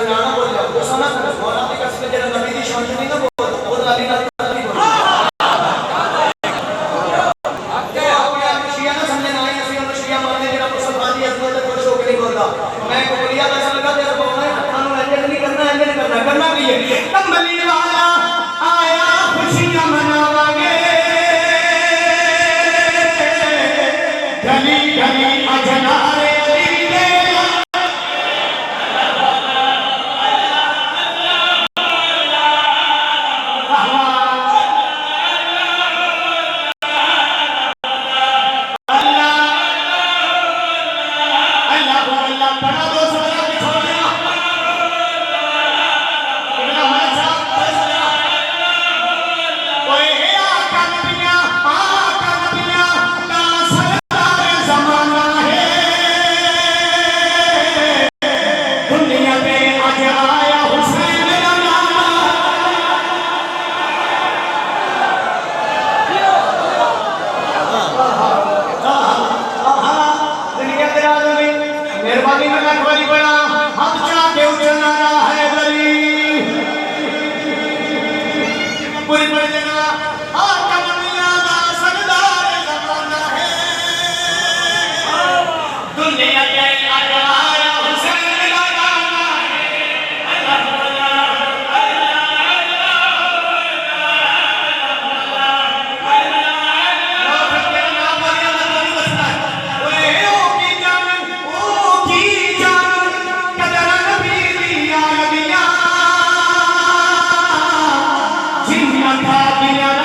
नाना बोल जाओ तो सुना कर मौला की कसम जरा नबी दी शान नहीं ना बोल वो अली ना नहीं बोल आके आओ यार शिया ना समझे ना आई असली शिया मानने जरा मुसलमान दी अजमत को खुश होकर नहीं बोलता मैं कबूलिया का लगा तेरे बोलना है खानू एंजल नहीं करना भी है कंबली वाला आया खुशियां मनावांगे गली गली अजनारे बिना